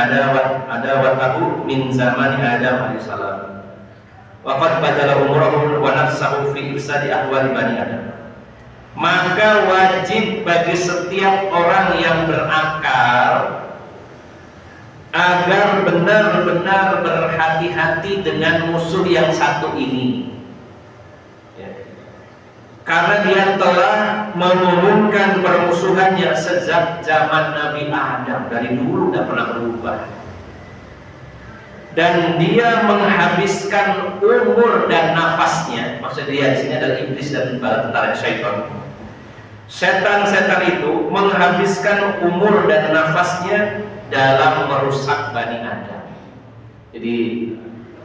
'adawatahu min zaman Adam alaihi salam. Wa qad badala umurahu wa nafsahu fi ifsadi ahwali bani Adam. Maka wajib bagi setiap orang yang berakal agar benar-benar berhati-hati dengan musuh yang satu ini. Karena dia telah mengumumkan permusuhannya sejak zaman Nabi Adam, dari dulu tidak pernah berubah. dan dia menghabiskan umur dan nafasnya. Maksud dia di sini adalah iblis dan bala tentara syaitan. Setan-setan itu menghabiskan umur dan nafasnya dalam merusak Bani Adam. Jadi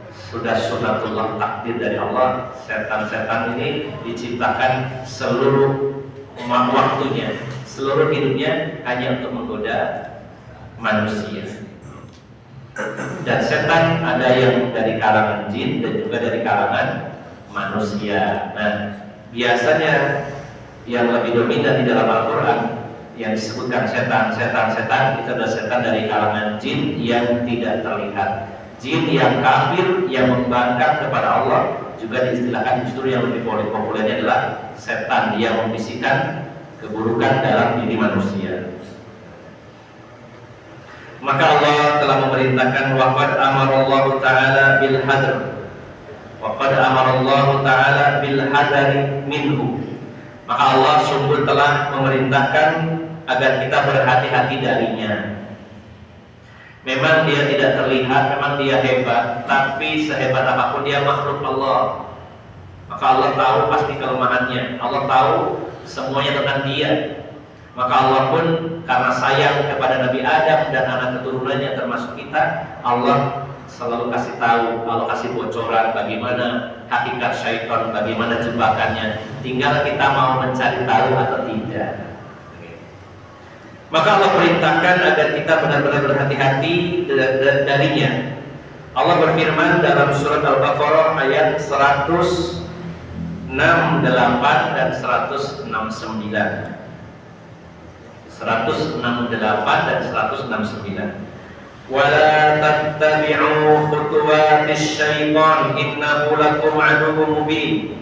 sudah sunatullah, takdir dari Allah, setan-setan ini diciptakan seluruh waktunya, seluruh hidupnya hanya untuk menggoda manusia. Dan setan ada yang dari kalangan jin dan juga dari kalangan manusia. Nah, biasanya yang lebih dominan di dalam Al-Quran yang disebutkan setan itu adalah setan dari kalangan jin yang tidak terlihat. Jin yang kafir, yang membangkang kepada Allah, juga diistilahkan justru yang lebih populernya adalah setan yang membisikkan keburukan dalam diri manusia. Maka Allah telah memerintahkan waqad amarallahu ta'ala bil hadr. Waqad amarallahu ta'ala bil hadari minhu. Maka Allah sungguh telah memerintahkan agar kita berhati-hati darinya. Memang dia tidak terlihat, memang dia hebat, tapi sehebat apapun dia makhluk Allah. Maka Allah tahu pasti kelemahannya. Allah tahu semuanya tentang dia. Maka Allah pun karena sayang kepada Nabi Adam dan anak keturunannya termasuk kita, Allah selalu kasih tahu, Allah kasih bocoran bagaimana hakikat syaitan, bagaimana jebakannya. Tinggal kita mau mencari tahu atau tidak. Maka Allah perintahkan agar kita benar-benar berhati-hati darinya. Allah berfirman dalam surat Al-Baqarah ayat 168 dan 169. 168 dan 169. Wala tattabi'u khutuwatis syaitan innahu lakum aduwwun mubin.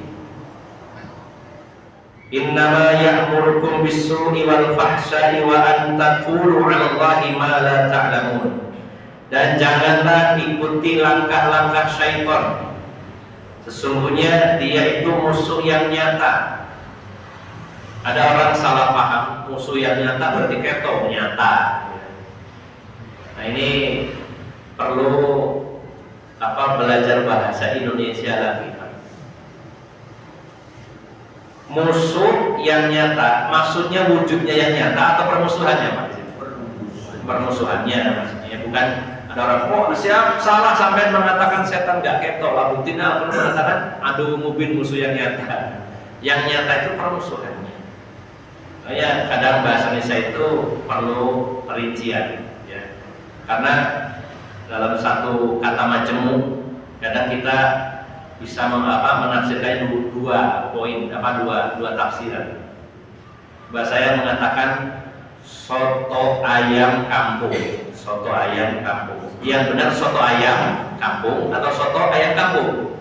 Innama ya'murukum bis-su'i wal fahsya'i wa an taqulu 'ala Allahi ma la ta'lamun. Dan janganlah ikuti langkah-langkah syaitan. Sesungguhnya dia itu musuh yang nyata. Ada orang salah paham, musuh yang nyata berarti keto, nyata. Nah ini perlu belajar bahasa Indonesia lagi. Musuh yang nyata, maksudnya wujudnya yang nyata atau permusuhannya, Pak? Permusuhannya maksudnya, bukan ada orang siap salah sampai mengatakan setan gak keto, lah buktinya perlu mengatakan aduh mubin musuh yang nyata. Yang nyata itu permusuhannya. Ya, kadang bahasa Indonesia itu perlu perincian, ya. Karena dalam satu kata majemuk kadang kita bisa menafsirkan dua poin, dua tafsiran. Bahasa saya mengatakan soto ayam kampung, soto ayam kampung. Yang benar soto ayam kampung atau soto ayam kampung?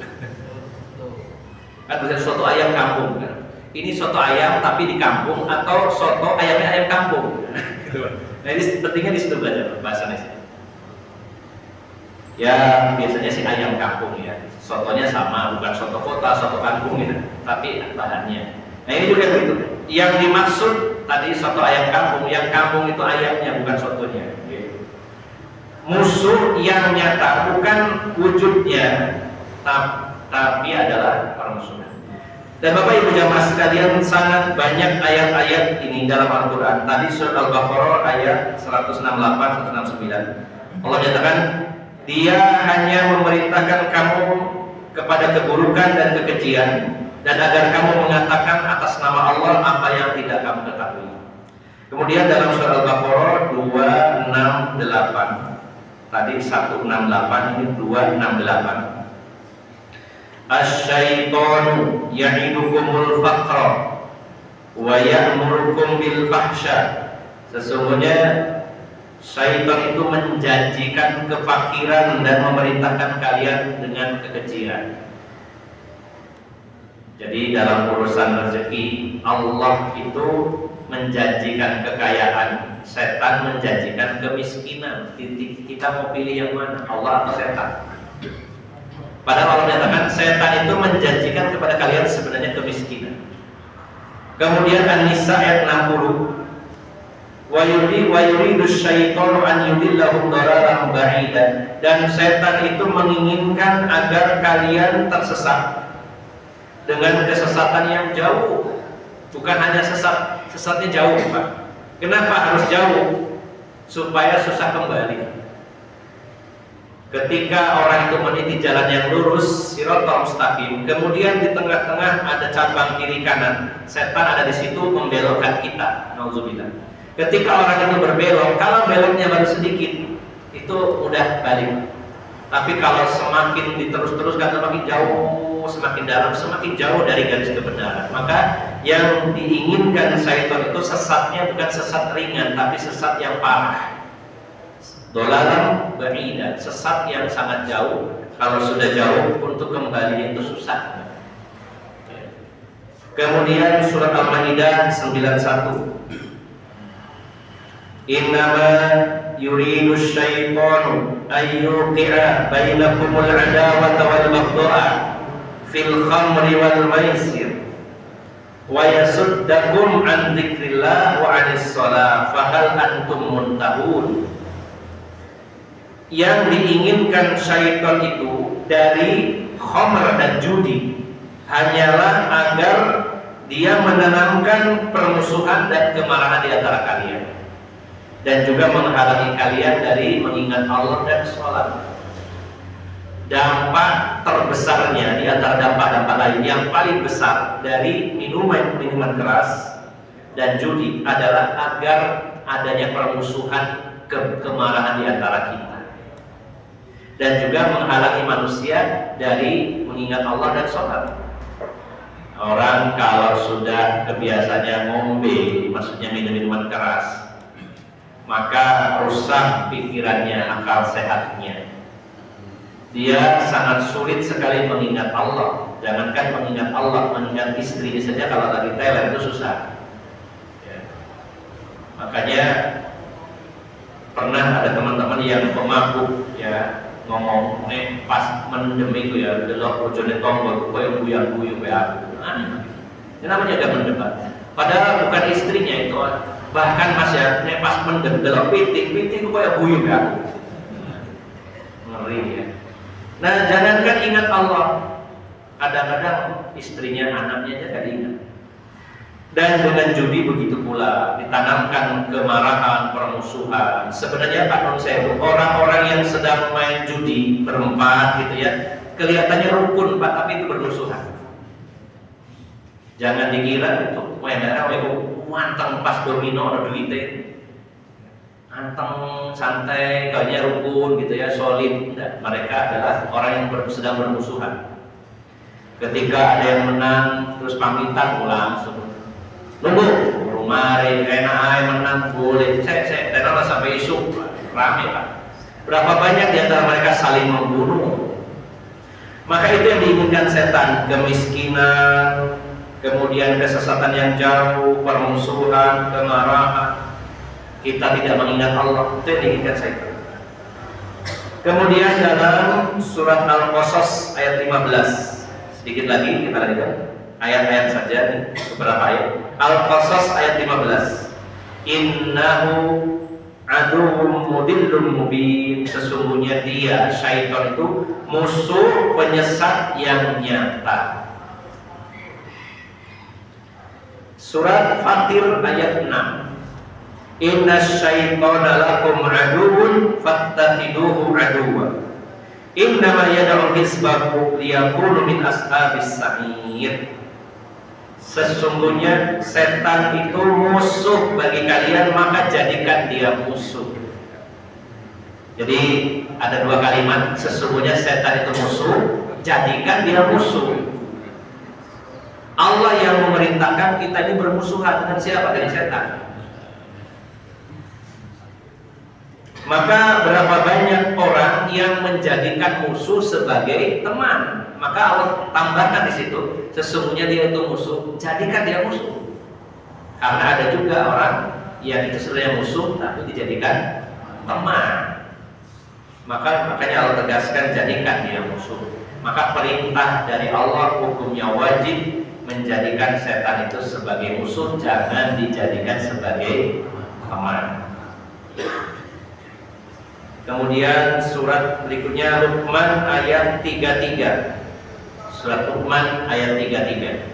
Kan bisa soto ayam kampung kan? Ini soto ayam tapi di kampung atau soto ayamnya ayam kampung. Nah ini pentingnya di situ belajar bahasa Indonesia. Ya biasanya sih ayam kampung ya. Sotonya sama, bukan soto kota, soto kampung gitu. Tapi bahannya. Nah ini juga begitu. Yang dimaksud tadi soto ayam kampung, yang kampung itu ayamnya bukan sotonya. Musuh yang nyata bukan wujudnya, tapi adalah permusuhan. Dan Bapak Ibu jamaah sekalian, sangat banyak ayat-ayat ini dalam Al-Quran. Tadi surat Al-Baqarah ayat 168-169. Allah nyatakan, Dia hanya memerintahkan kamu kepada keburukan dan kekejian, dan agar kamu mengatakan atas nama Allah apa yang tidak kamu ketahui. Kemudian dalam surat Al-Baqarah 268. Tadi 168, ini 268. Asy-syaitanu ya'idukumul faqra wa ya'murukum bil fahsya. Sesungguhnya syaitan itu menjanjikan kefakiran dan memerintahkan kalian dengan kekejian. Jadi dalam urusan rezeki, Allah itu menjanjikan kekayaan, setan menjanjikan kemiskinan. Kita mau pilih yang mana, Allah atau setan? Padahal Allah menyatakan setan itu menjanjikan kepada kalian sebenarnya kemiskinan. Kemudian An-Nisa ayat 60. Wa yuridu syaitanu an yudillahum dhalalan ba'ida, dan setan itu menginginkan agar kalian tersesat dengan kesesatan yang jauh. Bukan hanya sesat, sesatnya jauh, Pak. Kenapa harus jauh? Supaya susah kembali. Ketika orang itu meniti jalan yang lurus, siratal mustaqim, kemudian di tengah-tengah ada cabang kiri kanan, setan ada di situ membelokkan kita. Nauzubillah. Ketika orang itu berbelok, kalau beloknya baru sedikit, itu mudah balik. Tapi kalau semakin diterus-teruskan, semakin jauh, semakin dalam, semakin jauh dari garis kebenaran. Maka yang diinginkan syaitan itu sesatnya bukan sesat ringan, tapi sesat yang parah. Dolalan ba'ida, sesat yang sangat jauh. Kalau sudah jauh, untuk kembali itu susah. Kemudian surat Al-Maidah 91. Innama yuridu syaitanu ayyuqi'a bainakumul adawata wal baghdha'a fil khamri wal maisir wa yasuddakum an dzikrillah wa 'anis shalah fahal antum muntahun. Yang diinginkan syaitan itu dari khamr dan judi hanyalah agar dia menanamkan permusuhan dan kemarahan di antara kalian, dan juga menghalangi kalian dari mengingat Allah dan sholat. Dampak terbesarnya di antara dampak-dampak lain yang paling besar dari minuman keras dan judi adalah agar adanya permusuhan, kemarahan di antara kita, dan juga menghalangi manusia dari mengingat Allah dan sholat. Orang kalau sudah kebiasaannya ngombe, maksudnya minum-minuman keras, maka rusak pikirannya, akal sehatnya. Dia sangat sulit sekali mengingat Allah. Jangankan mengingat Allah, mengingat istrinya saja kalau lagi teler itu susah. Ya. Makanya pernah ada teman-teman yang pemabuk, ya, ngomong, nih pas mendem itu ya, delok bojone tonggo, koyo buyang-buyu be aku. Ini namanya agak mendebat. Padahal bukan istrinya itu. Bahkan Mas ya, nih pas mendem delok piting koyo buyu be aku. Ngeri ya. Nah, jangankan ingat Allah, kadang-kadang istrinya, anaknya aja gak ingat. Dan dengan judi begitu pula, ditanamkan kemarahan, permusuhan. Sebenarnya Pak Nun Sewu, orang-orang yang sedang main judi berempat gitu ya, kelihatannya rukun Pak, tapi itu bermusuhan. Jangan dikira itu main darah, manteng pas domino ada duitnya, anteng santai, kayaknya rukun gitu ya, solid. Enggak, mereka adalah orang yang sedang bermusuhan. Ketika ada yang menang, terus pamitan pulang langsung. Nunggu, rumah enak aja menang boleh. Saya tenang sampai isu rame Pak. Berapa banyak di antara mereka saling membunuh. Maka itu yang diinginkan setan, kemiskinan, kemudian kesesatan yang jauh, permusuhan, kemarahan. Kita tidak mengingat Allah, itu yang diinginkan setan. Kemudian dalam surat Al-Qasas ayat 15, sedikit lagi kita lanjutkan. Ayat-ayat saja, beberapa ayat. Al-Qasas ayat 15. Innahu aduwwum mudillun mubin. Sesungguhnya dia, syaitan itu musuh penyesat yang nyata. Surat Fatir ayat 6. Inna syaitana lakum aduwwun fattakhiduhu aduwwa. Innama yad'u hizbahu liyakunu min ashabis sa'ir. Sesungguhnya setan itu musuh bagi kalian, maka jadikan dia musuh. Jadi ada dua kalimat, sesungguhnya setan itu musuh, jadikan dia musuh. Allah yang memerintahkan kita ini bermusuhan dengan siapa? Dengan setan. Maka berapa banyak orang yang menjadikan musuh sebagai teman. Maka Allah tambahkan di situ, sesungguhnya dia itu musuh, jadikan dia musuh. Karena ada juga orang yang itu sebenarnya musuh tapi dijadikan teman. Makanya Allah tegaskan jadikan dia musuh. Maka perintah dari Allah hukumnya wajib menjadikan setan itu sebagai musuh, jangan dijadikan sebagai teman. Kemudian surat berikutnya Luqman ayat 33. Surat Luqman ayat 33.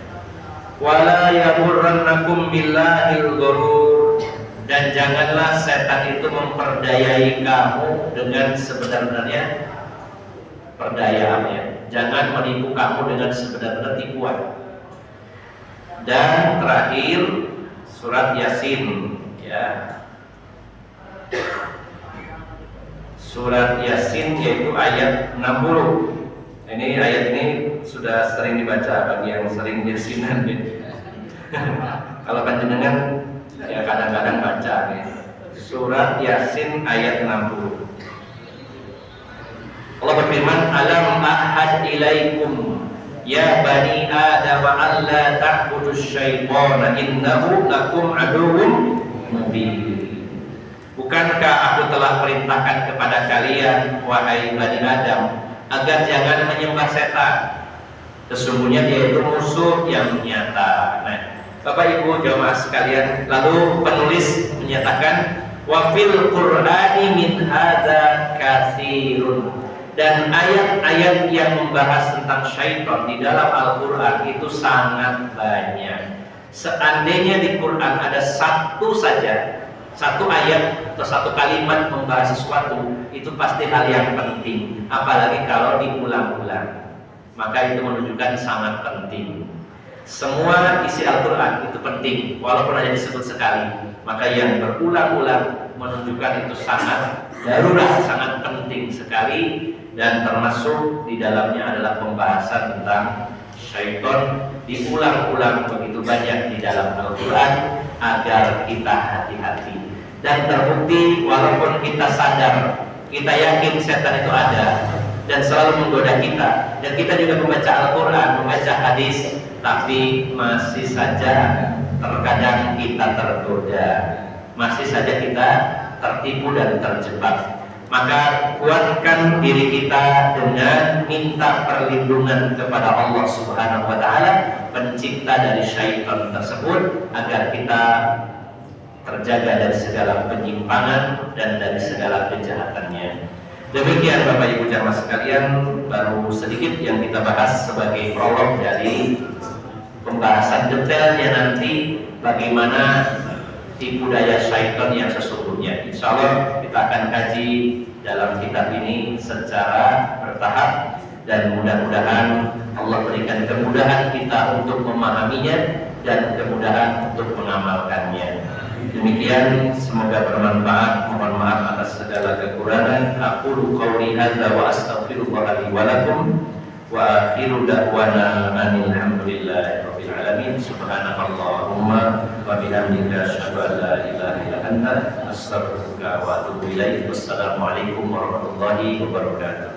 Wala yaghurrannakum billahil ghurur, dan janganlah setan itu memperdayai kamu dengan sebenar-benarnya perdayaannya. Jangan menipu kamu dengan sebenar-benar tipuan. Dan terakhir surat Yasin, ya. Surat Yasin yaitu ayat 60. Ini ayat ini sudah sering dibaca bagi yang sering yasinan. Kalau panjenengan ya kadang-kadang baca nih. Surat Yasin ayat 60. Allah berfirman, alam ahad ilaikum ya bani adam alla ta'budus syaitana innahu lakum aduwwum mubin. Bukankah aku telah perintahkan kepada kalian wahai bani Adam agar jangan menyembah setan, sesungguhnya dia itu musuh yang nyata. Nah, Bapak Ibu jamaah sekalian, lalu penulis menyatakan wa fil qur'ani min hadza katsirun, dan ayat-ayat yang membahas tentang syaitan di dalam Al-Qur'an itu sangat banyak. Seandainya di Quran ada satu saja, satu ayat atau satu kalimat membahas sesuatu, itu pasti hal yang penting. Apalagi kalau diulang-ulang, maka itu menunjukkan sangat penting. Semua isi Al-Quran itu penting, walaupun hanya disebut sekali, maka yang berulang-ulang menunjukkan itu sangat darurat, sangat penting sekali. Dan termasuk di dalamnya adalah pembahasan tentang syaitan, diulang-ulang begitu banyak di dalam Al-Quran agar kita hati-hati. Dan terbukti walaupun kita sadar, kita yakin setan itu ada dan selalu menggoda kita, dan kita juga membaca Al-Quran, membaca hadis, tapi masih saja terkadang kita tergoda, masih saja kita tertipu dan terjebak. Maka kuatkan diri kita dengan minta perlindungan kepada Allah Subhanahu wa Ta'ala, pencipta dari syaitan tersebut, agar kita terjaga dari segala penyimpangan dan dari segala kejahatannya. Demikian Bapak Ibu jamaah sekalian, baru sedikit yang kita bahas sebagai prolog dari pembahasan detailnya nanti bagaimana tipu daya syaitan yang sesungguhnya. Insya Allah kita akan kaji dalam kitab ini secara bertahap, dan mudah-mudahan Allah berikan kemudahan kita untuk memahaminya dan kemudahan untuk mengamalkannya. Demikian, semoga bermanfaat. Mohon maaf atas segala kekurangan. Aqulu qouli hadza wa astaghfirullah li wa lakum wa akhiru da'wana alhamdulillahi rabbil alamin. Subhanakallahumma wa bihamdika asyhadu an la ilaha illa anta astaghfiruka wa atubu ilaik. Wassalamualaikum warahmatullahi wabarakatuh.